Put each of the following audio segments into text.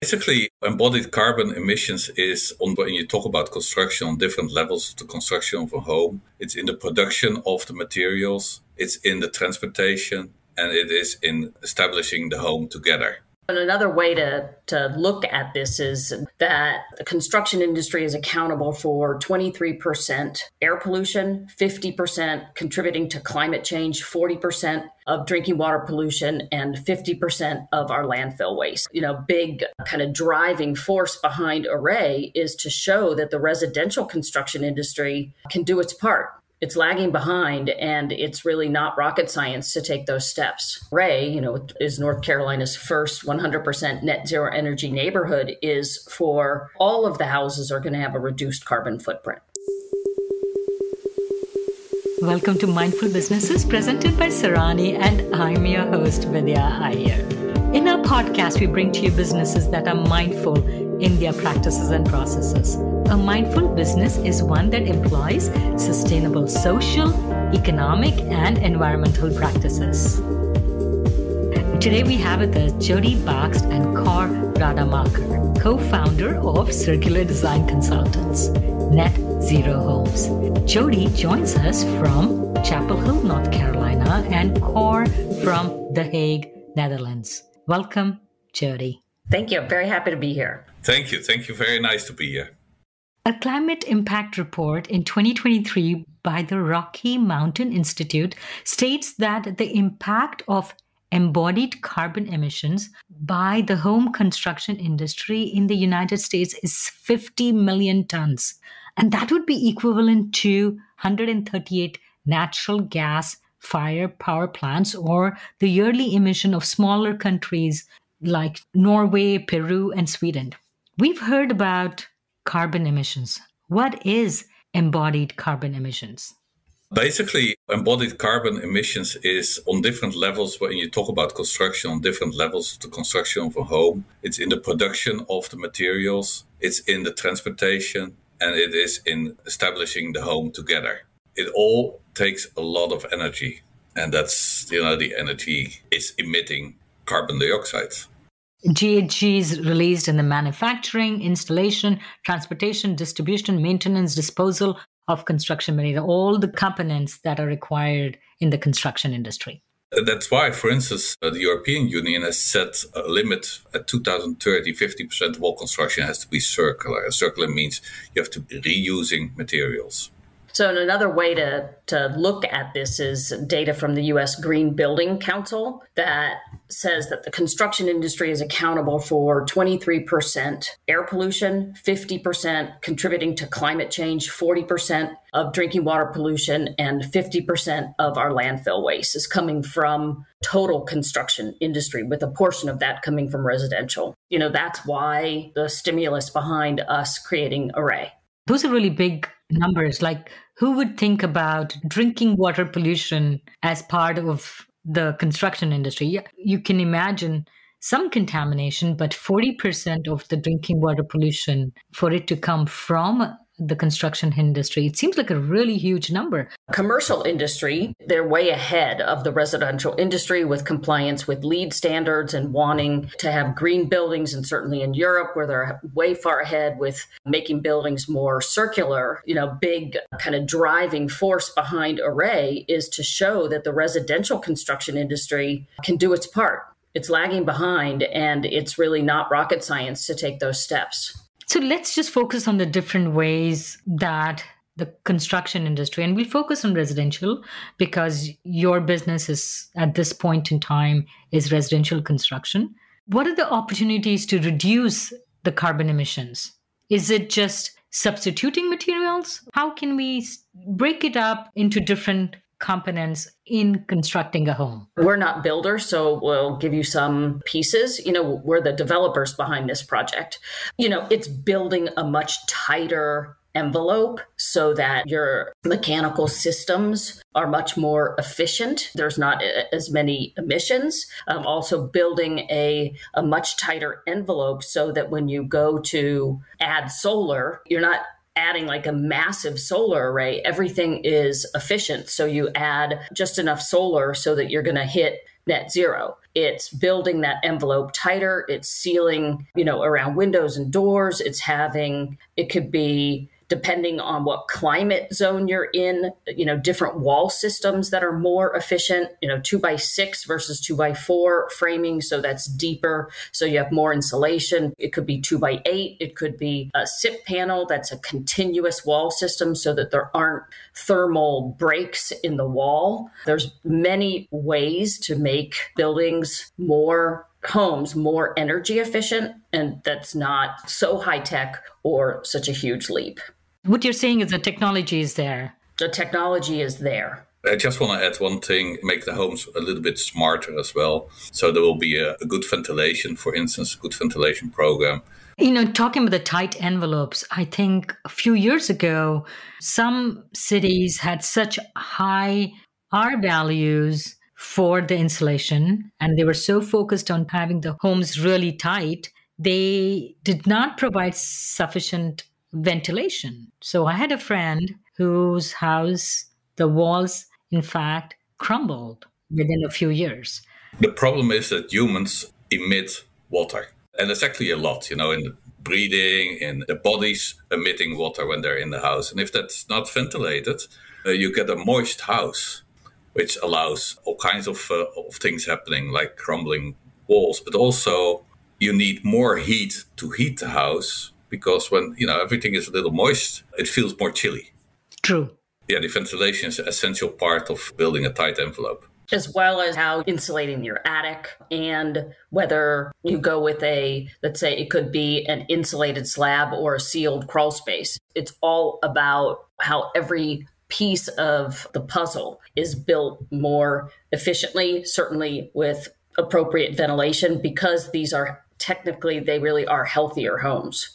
Basically, embodied carbon emissions is on when you talk about construction on different levels of the construction of a home. It's in the production of the materials, it's in the transportation, and it is in establishing the home together. And another way to look at this is that the construction industry is accountable for 23% air pollution, 50% contributing to climate change, 40% of drinking water pollution, and 50% of our landfill waste. Big kind of driving force behind Array is to show that the residential construction industry can do its part. It's lagging behind, and it's really not rocket science to take those steps. Array, is North Carolina's first 100% net zero energy neighborhood, is for all of the houses are going to have a reduced carbon footprint. Welcome to Mindful Businesses, presented by Sarani, and I'm your host, Vidya Iyer. In our podcast, we bring to you businesses that are mindful in their practices and processes. A mindful business is one that employs sustainable social, economic, and environmental practices. Today we have with us Jodi Bakst and Rademaker, co-founder of Circular Design Consultants, Net Zero Homes. Jodi joins us from Chapel Hill, North Carolina, and Cor from The Hague, Netherlands. Welcome, Jodi. Thank you. I'm very happy to be here. Thank you. Very nice to be here. A climate impact report in 2023 by the Rocky Mountain Institute states that the impact of embodied carbon emissions by the home construction industry in the United States is 50 million tons. And that would be equivalent to 138 natural gas fired power plants, or the yearly emission of smaller countries like Norway, Peru, and Sweden. We've heard about carbon emissions. What is embodied carbon emissions? Basically, embodied carbon emissions is on different levels when you talk about construction, on different levels of the construction of a home. It's in the production of the materials, it's in the transportation, and it is in establishing the home together. It all takes a lot of energy, and that's, the energy is emitting carbon dioxide. GHG is released in the manufacturing, installation, transportation, distribution, maintenance, disposal of construction material, all the components that are required in the construction industry. That's why, for instance, the European Union has set a limit at 2030, 50% of all construction has to be circular. And circular means you have to be reusing materials. So another way to look at this is data from the U.S. Green Building Council that says that the construction industry is accountable for 23% air pollution, 50% contributing to climate change, 40% of drinking water pollution, and 50% of our landfill waste is coming from total construction industry, with a portion of that coming from residential. That's why the stimulus behind us creating Array. Those are really big numbers. Like, who would think about drinking water pollution as part of the construction industry? You can imagine some contamination, but 40% of the drinking water pollution, for it to come from the construction industry, it seems like a really huge number. Commercial industry, they're way ahead of the residential industry with compliance with LEED standards and wanting to have green buildings, and certainly in Europe where they're way far ahead with making buildings more circular. Big kind of driving force behind Array is to show that the residential construction industry can do its part. It's lagging behind, and it's really not rocket science to take those steps. So let's just focus on the different ways that the construction industry, and we'll focus on residential because your business is, at this point in time, is residential construction. What are the opportunities to reduce the carbon emissions? Is it just substituting materials? How can we break it up into different components in constructing a home? We're not builders, so we'll give you some pieces. We're the developers behind this project. It's building a much tighter envelope so that your mechanical systems are much more efficient. There's not as many emissions. Also building a much tighter envelope so that when you go to add solar, you're not adding like a massive solar array. Everything is efficient. So you add just enough solar so that you're going to hit net zero. It's building that envelope tighter. It's sealing, around windows and doors. It could be, depending on what climate zone you're in, different wall systems that are more efficient, 2x6 versus 2x4 framing. So that's deeper. So you have more insulation. It could be 2x8. It could be a SIP panel. That's a continuous wall system so that there aren't thermal breaks in the wall. There's many ways to make homes more energy efficient. And that's not so high tech or such a huge leap. What you're saying is the technology is there. The technology is there. I just want to add one thing, make the homes a little bit smarter as well. So there will be a good ventilation, for instance, a good ventilation program. Talking about the tight envelopes, I think a few years ago, some cities had such high R values for the insulation, and they were so focused on having the homes really tight, they did not provide sufficient ventilation. So I had a friend whose house, the walls, in fact, crumbled within a few years. The problem is that humans emit water. And it's actually a lot, in the breathing, in the bodies emitting water when they're in the house. And if that's not ventilated, you get a moist house, which allows all kinds of things happening, like crumbling walls. But also you need more heat to heat the house, because when, everything is a little moist, it feels more chilly. True. Yeah, the ventilation is an essential part of building a tight envelope. As well as how insulating your attic, and whether you go with let's say it could be an insulated slab or a sealed crawl space. It's all about how every piece of the puzzle is built more efficiently, certainly with appropriate ventilation, because these are they really are healthier homes.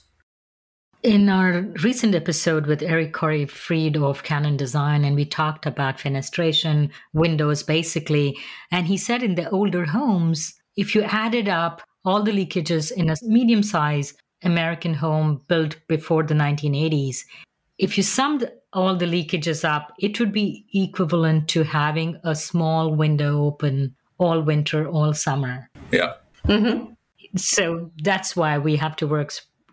In our recent episode with Eric Corey Fried of Canon Design, and we talked about fenestration, windows basically, and he said in the older homes, if you added up all the leakages in a medium-sized American home built before the 1980s, if you summed all the leakages up, it would be equivalent to having a small window open all winter, all summer. Yeah. Mm-hmm. So that's why we have to work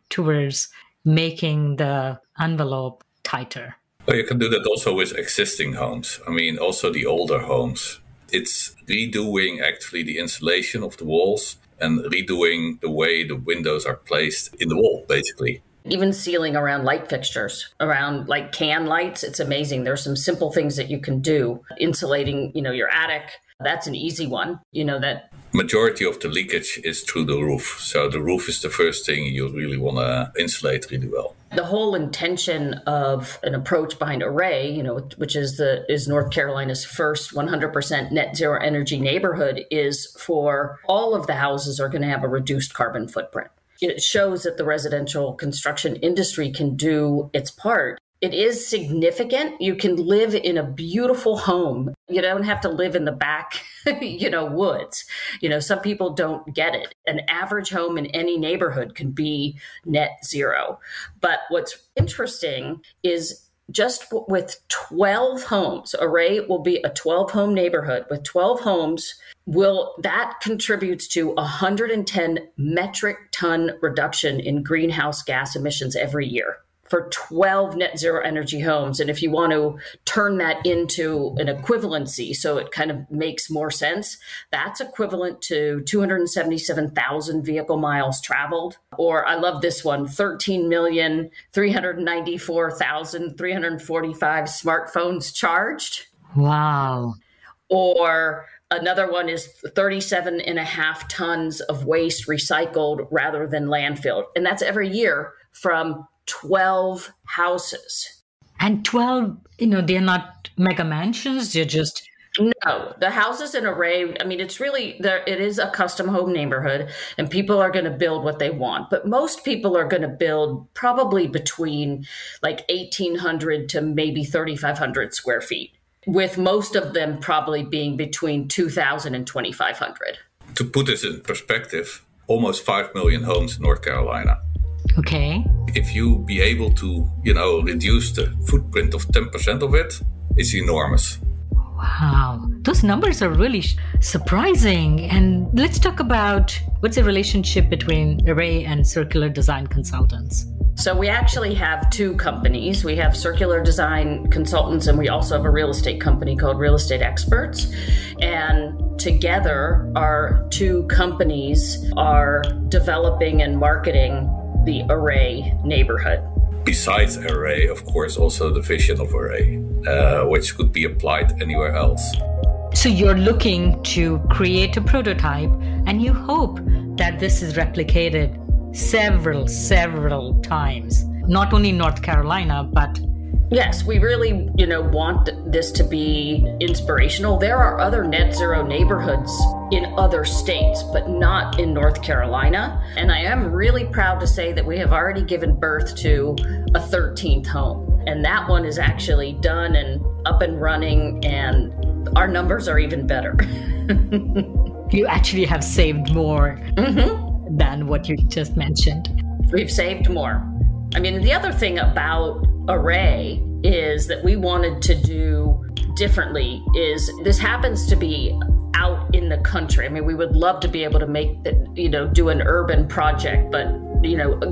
towards making the envelope tighter. Well, you can do that also with existing homes. Also the older homes. It's redoing actually the insulation of the walls and redoing the way the windows are placed in the wall, basically. Even sealing around light fixtures, around like can lights. It's amazing. There's some simple things that you can do. Insulating, your attic. That's an easy one. That majority of the leakage is through the roof. So the roof is the first thing you really want to insulate really well. The whole intention of an approach behind Array, which is North Carolina's first 100% net zero energy neighborhood, is for all of the houses are going to have a reduced carbon footprint. It shows that the residential construction industry can do its part. It is significant. You can live in a beautiful home. You don't have to live in the back, woods. Some people don't get it. An average home in any neighborhood can be net zero. But what's interesting is just with 12 homes, Array will be a 12-home neighborhood with 12 homes. That contributes to 110 metric ton reduction in greenhouse gas emissions every year for 12 net zero energy homes. And if you want to turn that into an equivalency, so it kind of makes more sense, that's equivalent to 277,000 vehicle miles traveled. Or I love this one, 13,394,345 smartphones charged. Wow. Or another one is 37.5 tons of waste recycled rather than landfilled. And that's every year from 12 houses. And 12, they're not mega mansions, they're just... No, the houses in Array, it's really, it is a custom home neighborhood, and people are going to build what they want. But most people are going to build probably between like 1,800 to maybe 3,500 square feet, with most of them probably being between 2,000 and 2,500. To put this in perspective, almost 5 million homes in North Carolina. Okay. If you be able to, reduce the footprint of 10% of it, it's enormous. Wow, those numbers are really surprising. And let's talk about what's the relationship between Array and Circular Design Consultants. So we actually have two companies. We have Circular Design Consultants, and we also have a real estate company called Real Estate Experts. And together, our two companies are developing and marketing the Array neighborhood. Besides Array, of course, also the vision of Array, which could be applied anywhere else. So you're looking to create a prototype, and you hope that this is replicated several times, not only in North Carolina, but... Yes, we really, want this to be inspirational. There are other net zero neighborhoods in other states, but not in North Carolina. And I am really proud to say that we have already given birth to a 13th home. And that one is actually done and up and running, and our numbers are even better. You actually have saved more than what you just mentioned. We've saved more. I mean, the other thing about Array is that we wanted to do differently is this happens to be out in the country. I mean, we would love to be able to make do an urban project, but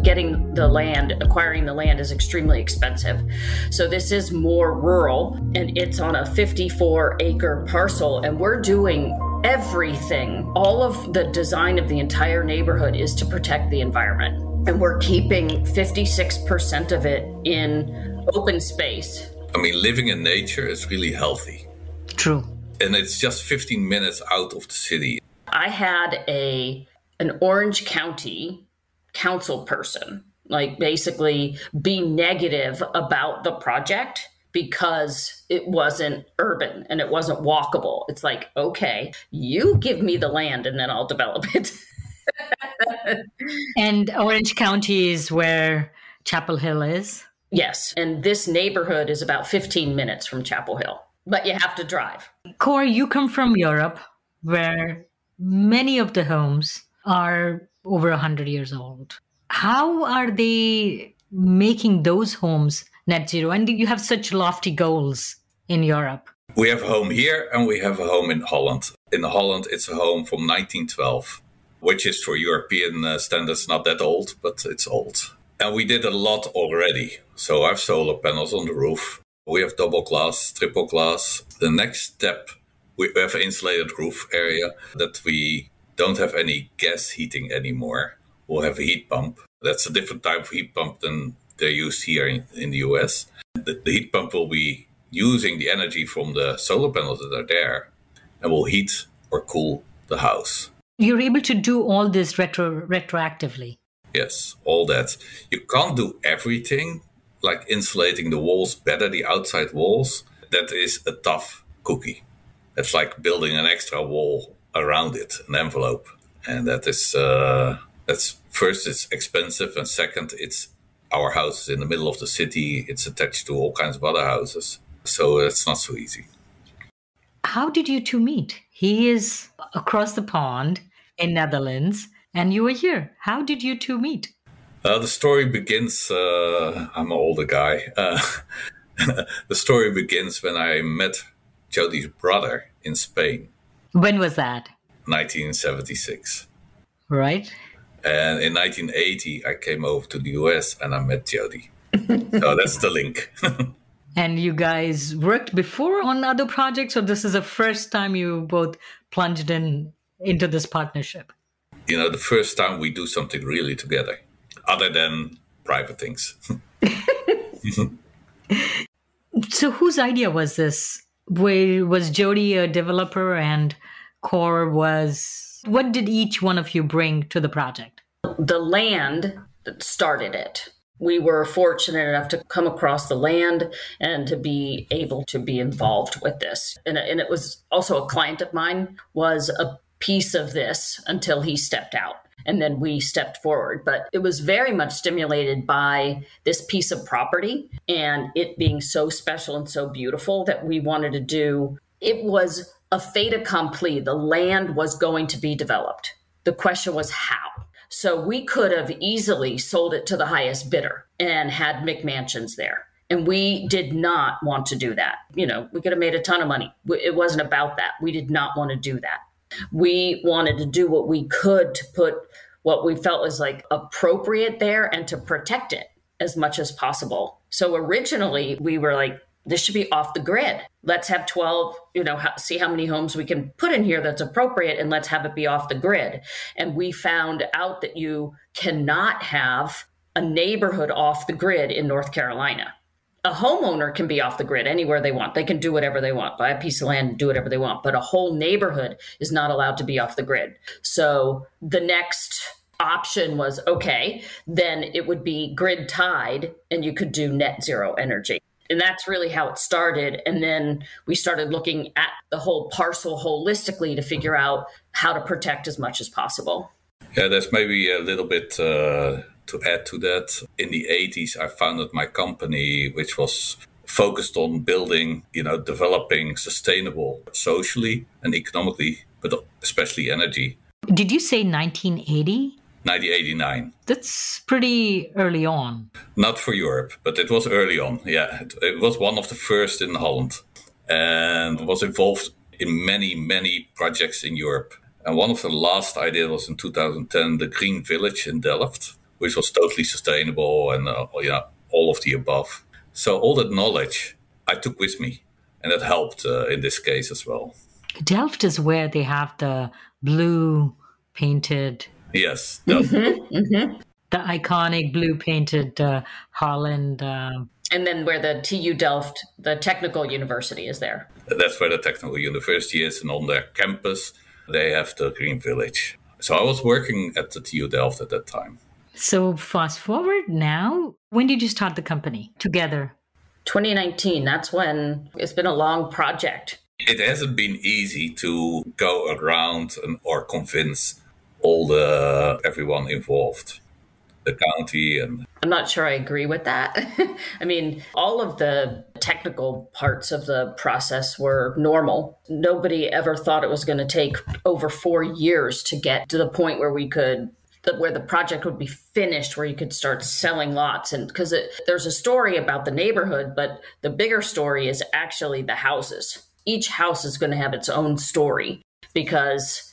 getting the land, acquiring the land is extremely expensive. So this is more rural, and it's on a 54-acre parcel, and we're doing everything. All of the design of the entire neighborhood is to protect the environment. And we're keeping 56% of it in open space. I mean, living in nature is really healthy. True. And it's just 15 minutes out of the city. I had an Orange County council person, basically be negative about the project because it wasn't urban and it wasn't walkable. It's like, okay, you give me the land and then I'll develop it. And Orange County is where Chapel Hill is? Yes. And this neighborhood is about 15 minutes from Chapel Hill, but you have to drive. Corey, you come from Europe, where many of the homes are over 100 years old. How are they making those homes net zero? And you have such lofty goals in Europe. We have a home here and we have a home in Holland. In Holland, it's a home from 1912. Which is for European standards not that old, but it's old. And we did a lot already. So I have solar panels on the roof. We have double glass, triple glass. The next step, we have an insulated roof area that we don't have any gas heating anymore. We'll have a heat pump. That's a different type of heat pump than they're used here in the US. The heat pump will be using the energy from the solar panels that are there and will heat or cool the house. You're able to do all this retroactively. Yes, all that. You can't do everything, like insulating the walls better, the outside walls. That is a tough cookie. It's like building an extra wall around it, an envelope. And that is, that's first, it's expensive. And second, it's our house is in the middle of the city. It's attached to all kinds of other houses. So it's not so easy. How did you two meet? He is across the pond in Netherlands, and you were here. How did you two meet? The story begins, I'm an older guy. The story begins when I met Jodi's brother in Spain. When was that? 1976. Right. And in 1980, I came over to the US and I met Jodi. So that's the link. And you guys worked before on other projects, or this is the first time you both plunged into this partnership? The first time we do something really together, other than private things. So whose idea was this? Was Jodi a developer and Cor was... What did each one of you bring to the project? The land that started it. We were fortunate enough to come across the land and to be able to be involved with this. And it was also a client of mine was a piece of this until he stepped out. And then we stepped forward. But it was very much stimulated by this piece of property and it being so special and so beautiful that we wanted to do. It was a fait accompli. The land was going to be developed. The question was how. So we could have easily sold it to the highest bidder and had McMansions there. And we did not want to do that. We could have made a ton of money. It wasn't about that. We did not want to do that. We wanted to do what we could to put what we felt was like appropriate there and to protect it as much as possible. So originally we were like, this should be off the grid. Let's have 12, see how many homes we can put in here that's appropriate, and let's have it be off the grid. And we found out that you cannot have a neighborhood off the grid in North Carolina. A homeowner can be off the grid anywhere they want. They can do whatever they want, buy a piece of land, do whatever they want. But a whole neighborhood is not allowed to be off the grid. So the next option was, okay, then it would be grid tied and you could do net zero energy. And that's really how it started. And then we started looking at the whole parcel holistically to figure out how to protect as much as possible. Yeah, there's maybe a little bit to add to that. In the 80s, I founded my company, which was focused on building, developing sustainable socially and economically, but especially energy. Did you say 1980? 1989. That's pretty early on. Not for Europe, but it was early on. Yeah, it was one of the first in Holland and was involved in many, many projects in Europe. And one of the last I did was in 2010, the Green Village in Delft, which was totally sustainable and all of the above. So all that knowledge I took with me, and that helped in this case as well. Delft is where they have the blue painted. Yes. The iconic blue painted Holland. And then where the TU Delft, the technical university, is there. That's where the technical university is. And on their campus, they have the Green Village. So I was working at the TU Delft at that time. So fast forward now, when did you start the company together? 2019. That's when it's been a long project. It hasn't been easy to go around or convince everyone involved, the county. And I'm not sure I agree with that. I mean, all of the technical parts of the process were normal. Nobody ever thought it was going to take over 4 years to get to the point where where the project would be finished, where you could start selling lots. And because there's a story about the neighborhood, but the bigger story is actually the houses. Each house is going to have its own story because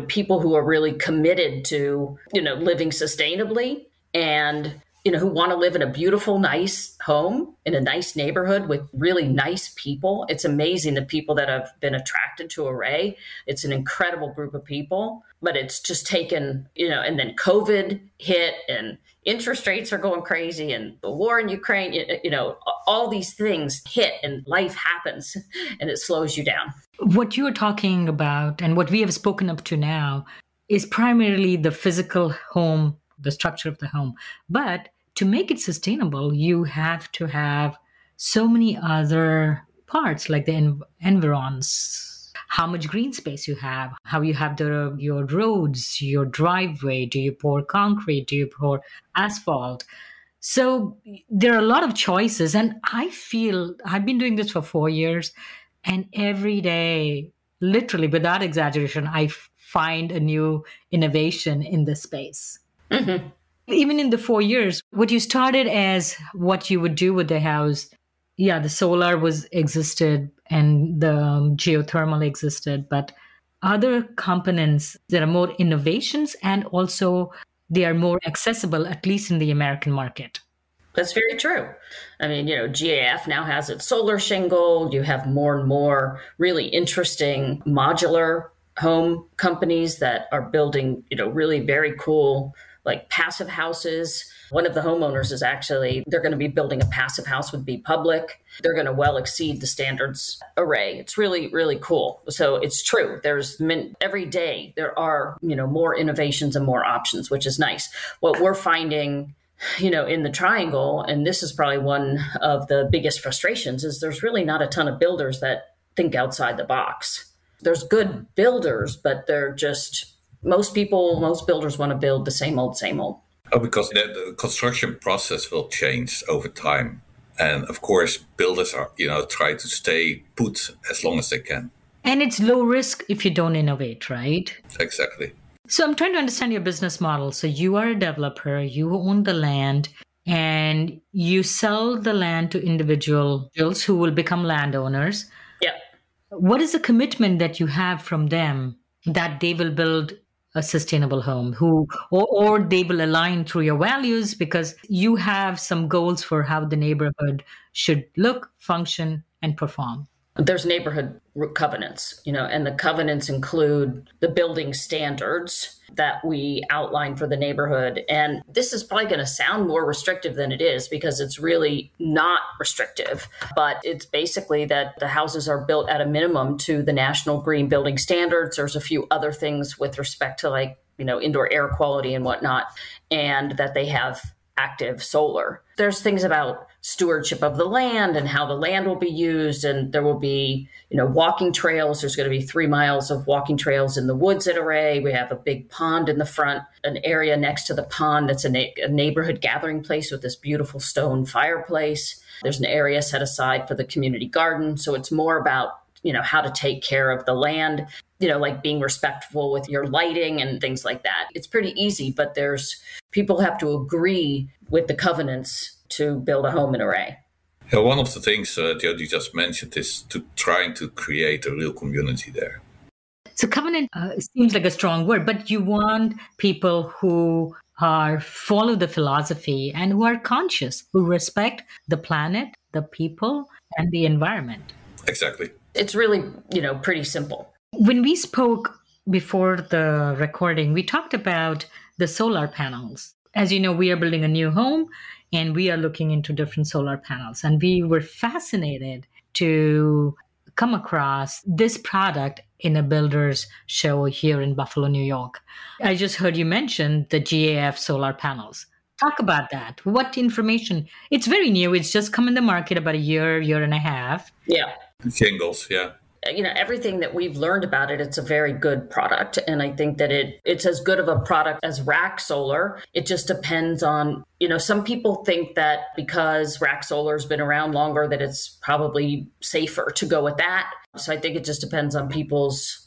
people who are really committed to, living sustainably and, who want to live in a beautiful, nice home in a nice neighborhood with really nice people. It's amazing the people that have been attracted to Array. It's an incredible group of people, but it's just taken, and then COVID hit and interest rates are going crazy and the war in Ukraine, all these things hit and life happens and it slows you down. What you are talking about and what we have spoken up to now is primarily the physical home, the structure of the home. But to make it sustainable, you have to have so many other parts like the environs, how much green space you have, how you have your roads, your driveway. Do you pour concrete? Do you pour asphalt? So there are a lot of choices. And I feel I've been doing this for 4 years. And every day, literally without exaggeration, I find a new innovation in this space. Mm-hmm. Even in the 4 years, what you started as what you would do with the house, the solar existed and the geothermal existed, but other components, there are more innovations and also they are more accessible, at least in the American market. That's very true. I mean, GAF now has its solar shingle. You have more and more really interesting modular home companies that are building, really very cool, like passive houses. One of the homeowners is they're going to be building a passive house with Be Public. They're going to well exceed the standards Array. It's really, really cool. So it's true. Every day there are, more innovations and more options, which is nice. What we're finding in the triangle, and this is probably one of the biggest frustrations, is there's really not a ton of builders that think outside the box. There's good builders, but they're just, most builders want to build the same old, same old. Oh, because the construction process will change over time. And of course, builders are, try to stay put as long as they can. And it's low risk if you don't innovate, right? Exactly. So I'm trying to understand your business model. So you are a developer, you own the land, and you sell the land to individuals who will become landowners. Yeah. What is the commitment that you have from them that they will build a sustainable home, or they will align through your values because you have some goals for how the neighborhood should look, function, and perform? There's neighborhood covenants, and the covenants include the building standards that we outline for the neighborhood. And this is probably going to sound more restrictive than it is because it's really not restrictive, but it's basically that the houses are built at a minimum to the National Green Building Standards. There's a few other things with respect to indoor air quality and whatnot, and that they have active solar. There's things about stewardship of the land and how the land will be used. And there will be, walking trails. There's going to be 3 miles of walking trails in the woods at Array. We have a big pond in the front, an area next to the pond that's a neighborhood gathering place with this beautiful stone fireplace. There's an area set aside for the community garden. So it's more about, how to take care of the land, like being respectful with your lighting and things like that. It's pretty easy, but people have to agree with the covenants to build a home in Array. Yeah, one of the things Jodi just mentioned is trying to create a real community there. So covenant seems like a strong word, but you want people who follow the philosophy and who are conscious, who respect the planet, the people, and the environment. Exactly. It's really, pretty simple. When we spoke before the recording, we talked about the solar panels. As you know, we are building a new home and we are looking into different solar panels. And we were fascinated to come across this product in a builder's show here in Buffalo, New York. I just heard you mention the GAF solar panels. Talk about that. What information? It's very new. It's just come in the market about a year and a half. Yeah. Shingles, yeah. Everything that we've learned about it, it's a very good product. And I think that it's as good of a product as rack solar. It just depends on, some people think that because rack solar has been around longer, that it's probably safer to go with that. So I think it just depends on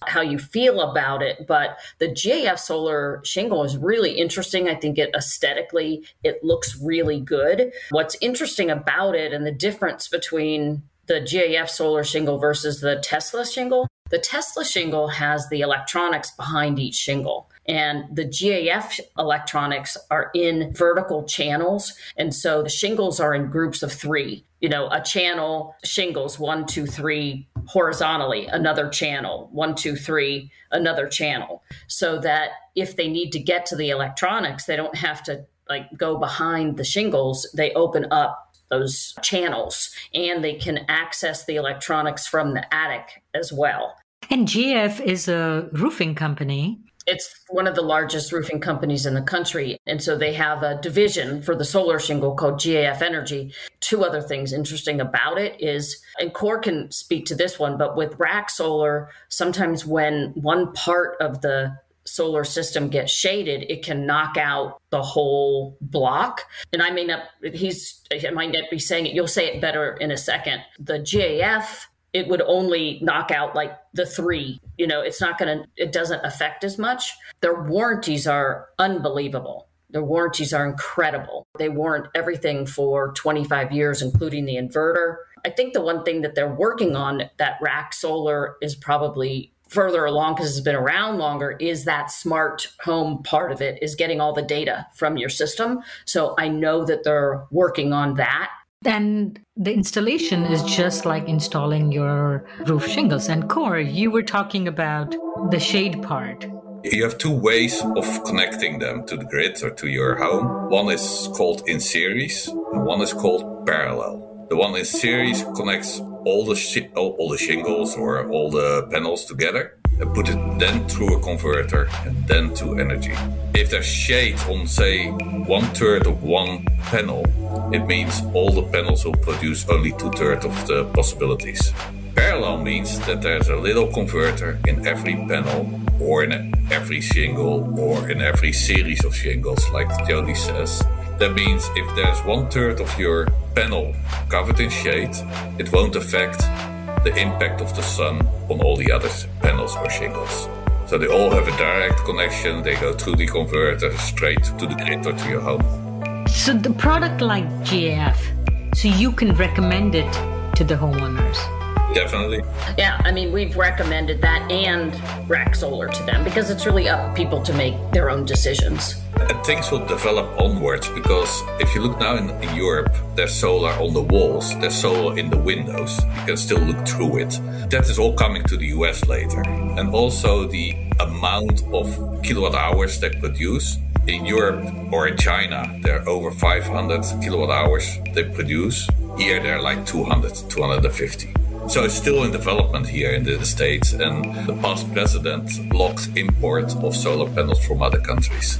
how you feel about it. But the GAF solar shingle is really interesting. I think aesthetically, it looks really good. What's interesting about it and the difference between the GAF solar shingle versus the Tesla shingle. The Tesla shingle has the electronics behind each shingle, and the GAF electronics are in vertical channels. And so the shingles are in groups of 3, a channel shingles 1, 2, 3 horizontally, another channel 1, 2, 3, another channel, so that if they need to get to the electronics, they don't have to go behind the shingles. They open up those channels and they can access the electronics from the attic as well. And GF is a roofing company. It's one of the largest roofing companies in the country. And so they have a division for the solar shingle called GAF Energy. 2 other things interesting about it is, and Core can speak to this one, but with rack solar, sometimes when one part of the solar system gets shaded, it can knock out the whole block. And I might not be saying it. You'll say it better in a second. The GAF, it would only knock out the 3. It doesn't affect as much. Their warranties are unbelievable. Their warranties are incredible. They warrant everything for 25 years, including the inverter. I think the one thing that they're working on that rack solar is probably further along because it's been around longer is that smart home part of it, is getting all the data from your system. So I know that they're working on that. And the installation is just like installing your roof shingles. And Core, you were talking about the shade part. You have 2 ways of connecting them to the grid or to your home. One is called in series and one is called parallel. The one in series connects all the shingles or all the panels together and put it then through a converter and then to energy. If there's shade on, say, 1/3 of one panel, it means all the panels will produce only 2/3 of the possibilities. Parallel means that there's a little converter in every panel or in every shingle or in every series of shingles, like Jodi says. That means if there's 1/3 of your panel covered in shade, it won't affect the impact of the sun on all the other panels or shingles. So they all have a direct connection. They go through the converter straight to the grid or to your home. So the product like GAF, so you can recommend it to the homeowners. Definitely. Yeah, I mean, we've recommended that and rack solar to them because it's really up to people to make their own decisions. And things will develop onwards because if you look now in Europe, there's solar on the walls, there's solar in the windows. You can still look through it. That is all coming to the US later. And also the amount of kilowatt hours they produce. In Europe or in China, they're over 500 kilowatt hours they produce. Here they're like 200, 250. So it's still in development here in the States, and the past president blocked import of solar panels from other countries.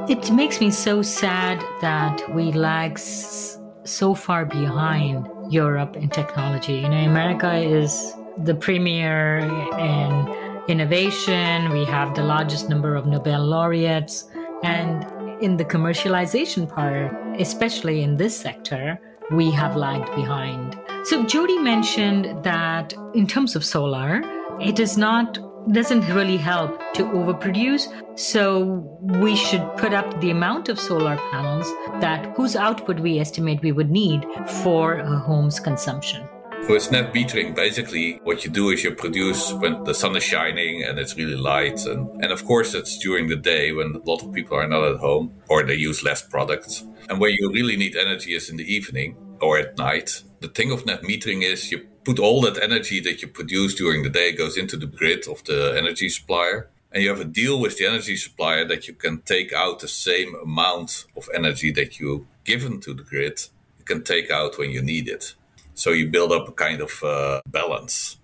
It makes me so sad that we lag so far behind Europe in technology. You know, America is the premier in innovation. We have the largest number of Nobel laureates. And in the commercialization part, especially in this sector, we have lagged behind. So Jodi mentioned that in terms of solar, it doesn't really help to overproduce. So we should put up the amount of solar panels whose output we estimate we would need for a home's consumption. For its net metering, basically what you do is you produce when the sun is shining and it's really light. And of course, it's during the day when a lot of people are not at home or they use less products. And where you really need energy is in the evening or at night. The thing of net metering is you put all that energy that you produce during the day goes into the grid of the energy supplier. And you have a deal with the energy supplier that you can take out the same amount of energy that you given to the grid. You can take out when you need it. So you build up a kind of balance.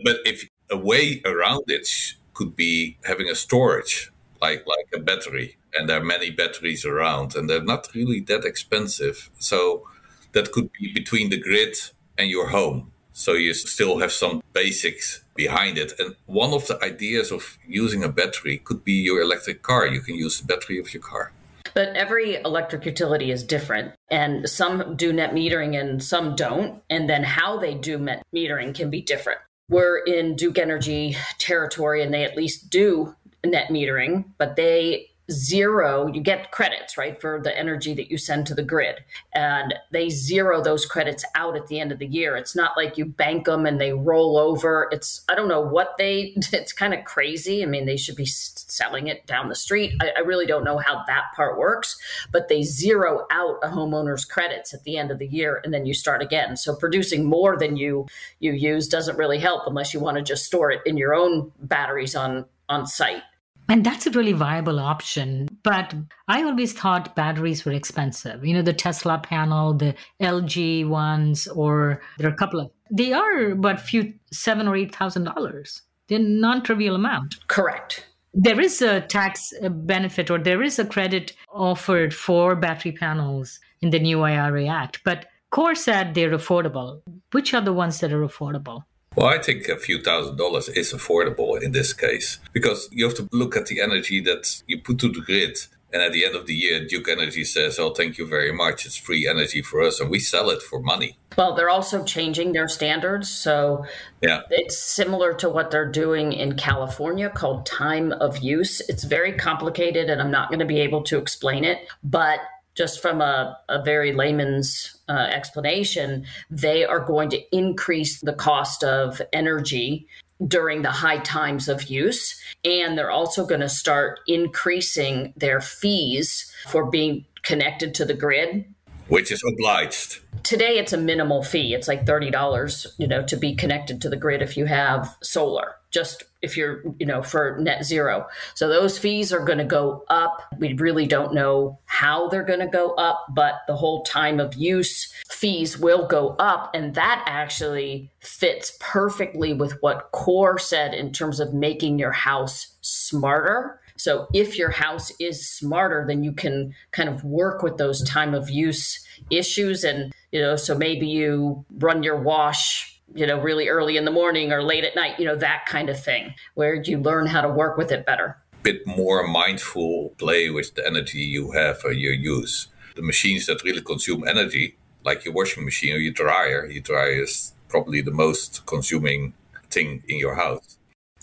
But if a way around it could be having a storage, like a battery, and there are many batteries around, and they're not really that expensive. So that could be between the grid and your home. So you still have some basics behind it. And one of the ideas of using a battery could be your electric car. You can use the battery of your car. But every electric utility is different, and some do net metering and some don't. And then how they do net metering can be different. We're in Duke Energy territory, and they at least do net metering, but you get credits, right, for the energy that you send to the grid. And they zero those credits out at the end of the year. It's not like you bank them and they roll over. I don't know it's kind of crazy. I mean, they should be selling it down the street. I really don't know how that part works, but they zero out a homeowner's credits at the end of the year and then you start again. So producing more than you use doesn't really help unless you want to just store it in your own batteries on site. And that's a really viable option. But I always thought batteries were expensive. You know, the Tesla panel, the LG ones, or there are a couple of, they are but $7,000 or $8,000. They're non-trivial amount. Correct. There is a tax benefit or there is a credit offered for battery panels in the new IRA Act. But Core said they're affordable. Which are the ones that are affordable? Well, I think a few $1,000s is affordable in this case because you have to look at the energy that you put to the grid. And at the end of the year, Duke Energy says, oh, thank you very much. It's free energy for us. And we sell it for money. Well, they're also changing their standards. So yeah, it's similar to what they're doing in California called time of use. It's very complicated and I'm not going to be able to explain it. But just from a very layman's explanation, they are going to increase the cost of energy during the high times of use. And they're also going to start increasing their fees for being connected to the grid. Which is obliged. Today, it's a minimal fee. It's like $30, to be connected to the grid if you have solar, just if you're, for net zero. So those fees are going to go up. We really don't know how they're going to go up, but the whole time of use fees will go up. And that actually fits perfectly with what Core said in terms of making your house smarter. So if your house is smarter, then you can kind of work with those time of use issues. And, so maybe you run your wash, really early in the morning or late at night, that kind of thing, where you learn how to work with it better. Bit more mindful play with the energy you have or you use. The machines that really consume energy, like your washing machine or your dryer is probably the most consuming thing in your house.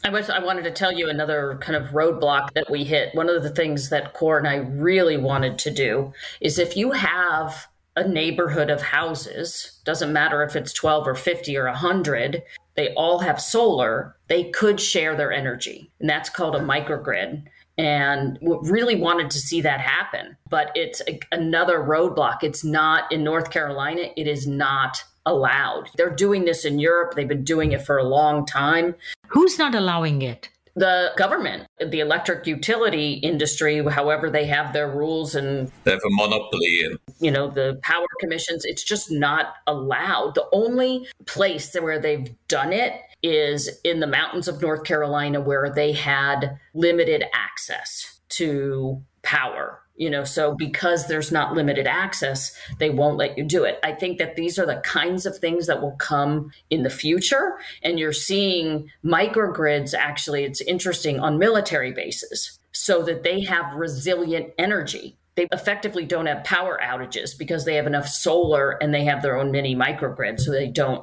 I wanted to tell you another kind of roadblock that we hit. One of the things that Core and I really wanted to do is if you have a neighborhood of houses, doesn't matter if it's 12 or 50 or 100, they all have solar, they could share their energy. And that's called a microgrid. And really wanted to see that happen. But it's another roadblock. It's not in North Carolina, it is not allowed. They're doing this in Europe. They've been doing it for a long time. Who's not allowing it? The government, the electric utility industry, however they have their rules and they have a monopoly in, the power commissions, it's just not allowed. The only place where they've done it is in the mountains of North Carolina where they had limited access to power. So because there's not limited access, they won't let you do it. I think that these are the kinds of things that will come in the future. And you're seeing microgrids, actually, it's interesting, on military bases so that they have resilient energy. They effectively don't have power outages because they have enough solar and they have their own mini microgrid. So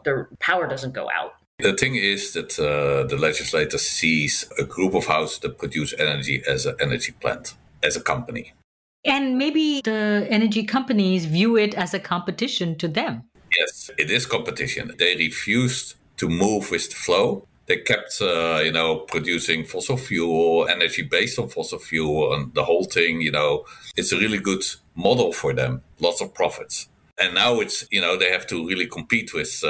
their power doesn't go out. The thing is that the legislator sees a group of houses that produce energy as an energy plant, as a company. And maybe the energy companies view it as a competition to them. Yes, it is competition. They refused to move with the flow. They kept, producing fossil fuel, energy based on fossil fuel, and the whole thing, it's a really good model for them. Lots of profits. And now it's, they have to really compete with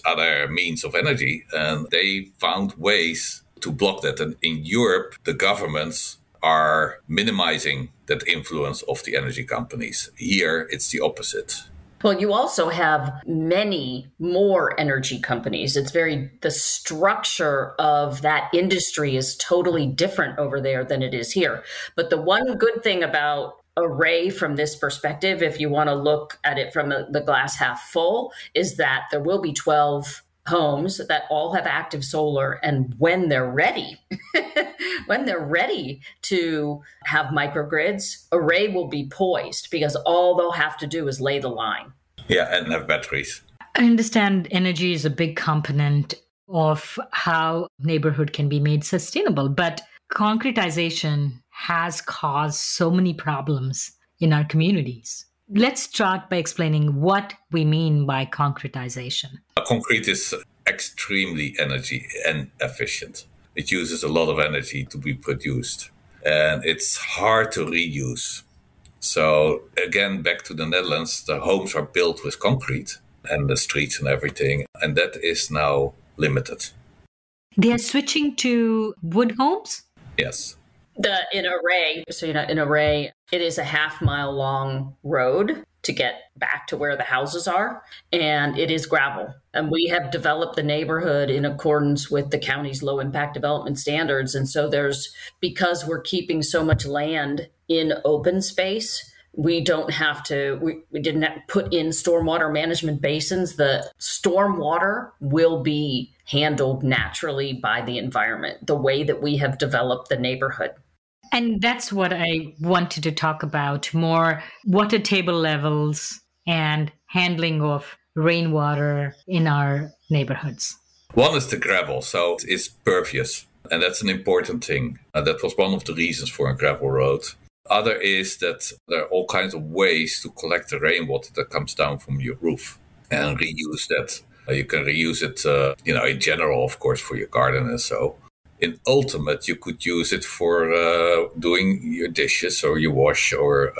other means of energy. And they found ways to block that. And in Europe, the governments are minimizing that influence of the energy companies. Here, it's the opposite. Well, you also have many more energy companies. The structure of that industry is totally different over there than it is here. But the one good thing about Array from this perspective, if you want to look at it from the glass half full, is that there will be 12 homes that all have active solar. And when they're ready, to have microgrids, Array will be poised because all they'll have to do is lay the line. Yeah, and have batteries. I understand energy is a big component of how neighborhood can be made sustainable, but concretization has caused so many problems in our communities. Let's start by explaining what we mean by concretization. Concrete is extremely energy efficient. It uses a lot of energy to be produced, and it's hard to reuse. So again, back to the Netherlands, the homes are built with concrete and the streets and everything, and that is now limited. They are switching to wood homes? Yes. In Array, it is a half-mile long road to get back to where the houses are, and it is gravel. And we have developed the neighborhood in accordance with the county's low impact development standards. And so because we're keeping so much land in open space, we didn't have to put in stormwater management basins. The stormwater will be handled naturally by the environment, the way that we have developed the neighborhood. And that's what I wanted to talk about more: water table levels and handling of rainwater in our neighborhoods. One is the gravel, so it's pervious, and that's an important thing. That was one of the reasons for a gravel road. Other is that there are all kinds of ways to collect the rainwater that comes down from your roof and reuse that. You can reuse it, in general, of course, for your garden and so. In ultimate, you could use it for doing your dishes or your wash or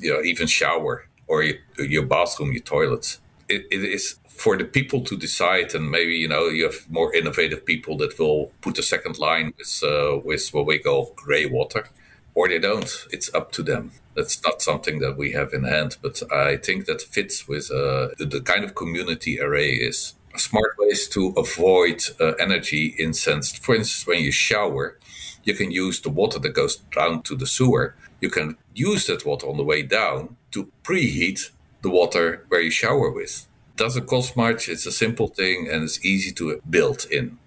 even shower or your bathroom, your toilet. It is for the people to decide, and maybe you have more innovative people that will put a second line with what we call grey water, or they don't. It's up to them. That's not something that we have in hand, but I think that fits with the kind of community Array is. Smart ways to avoid energy in sense. For instance, when you shower, you can use the water that goes down to the sewer. You can use that water on the way down to preheat the water where you shower with. It doesn't cost much. It's a simple thing and it's easy to build in.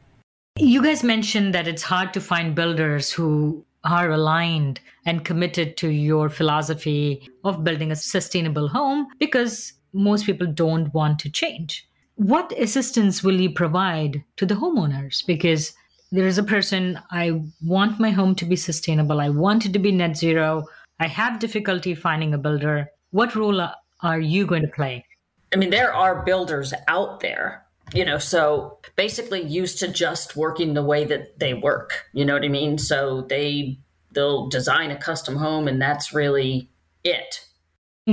You guys mentioned that it's hard to find builders who are aligned and committed to your philosophy of building a sustainable home because most people don't want to change. What assistance will you provide to the homeowners? Because there is a person, I want my home to be sustainable, I want it to be net zero, I have difficulty finding a builder. What role are you going to play? I mean, there are builders out there, so basically used to just working the way that they work. You know what I mean? So they'll design a custom home and that's really it.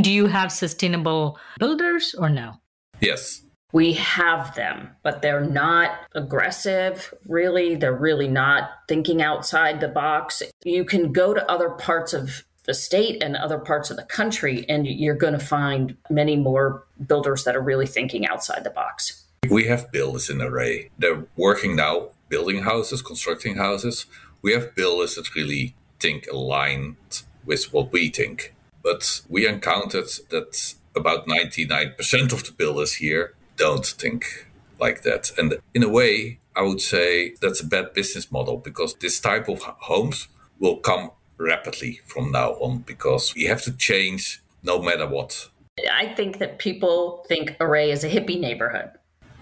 Do you have sustainable builders or no? Yes. We have them, but they're not aggressive, really. They're really not thinking outside the box. You can go to other parts of the state and other parts of the country, and you're going to find many more builders that are really thinking outside the box. We have builders in Array. They're working now, building houses, constructing houses. We have builders that really think aligned with what we think. But we encountered that about 99% of the builders here don't think like that. And in a way, I would say that's a bad business model, because this type of homes will come rapidly from now on, because we have to change no matter what. I think that people think Array is a hippie neighborhood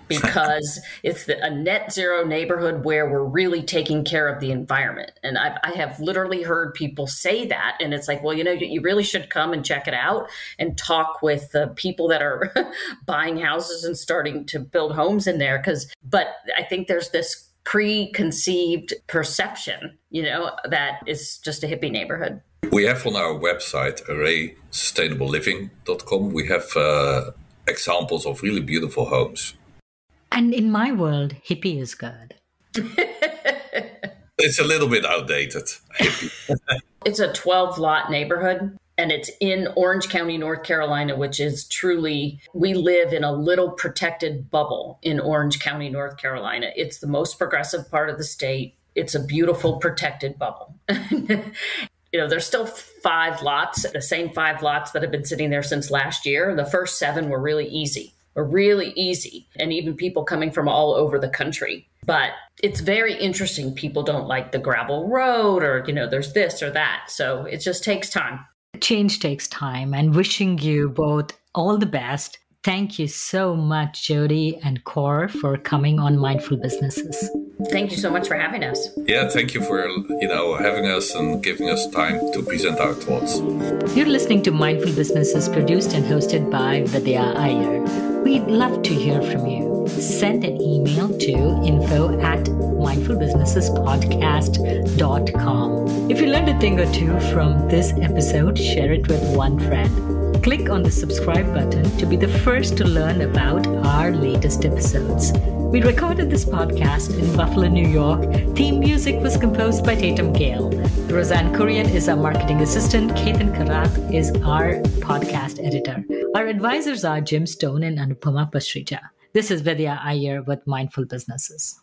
because it's a net zero neighborhood where we're really taking care of the environment. And I have literally heard people say that. And it's like, well, you really should come and check it out and talk with the people that are buying houses and starting to build homes in there. But I think there's this preconceived perception, that is just a hippie neighborhood. We have on our website, arraysustainableliving.com, we have examples of really beautiful homes. And in my world, hippie is good. It's a little bit outdated. It's a 12-lot neighborhood, and it's in Orange County, North Carolina, which is truly, we live in a little protected bubble in Orange County, North Carolina. It's the most progressive part of the state. It's a beautiful protected bubble. There's still 5 lots, the same 5 lots that have been sitting there since last year. The first 7 were really easy. And even people coming from all over the country. But it's very interesting. People don't like the gravel road, or, there's this or that. So it just takes time. Change takes time, and wishing you both all the best. Thank you so much, Jodi and Cor, for coming on Mindful Businesses. Thank you so much for having us. Yeah, thank you for having us and giving us time to present our thoughts. You're listening to Mindful Businesses, produced and hosted by Vidya Iyer. We'd love to hear from you. Send an email to info@mindfulbusinessespodcast.com. If you learned a thing or two from this episode, share it with one friend. Click on the subscribe button to be the first to learn about our latest episodes. We recorded this podcast in Buffalo, New York. Theme music was composed by Tatum Gale. Roseanne Kurian is our marketing assistant. Ketan Karat is our podcast editor. Our advisors are Jim Stone and Anupama Pasrija. This is Vidya Iyer with Mindful Businesses.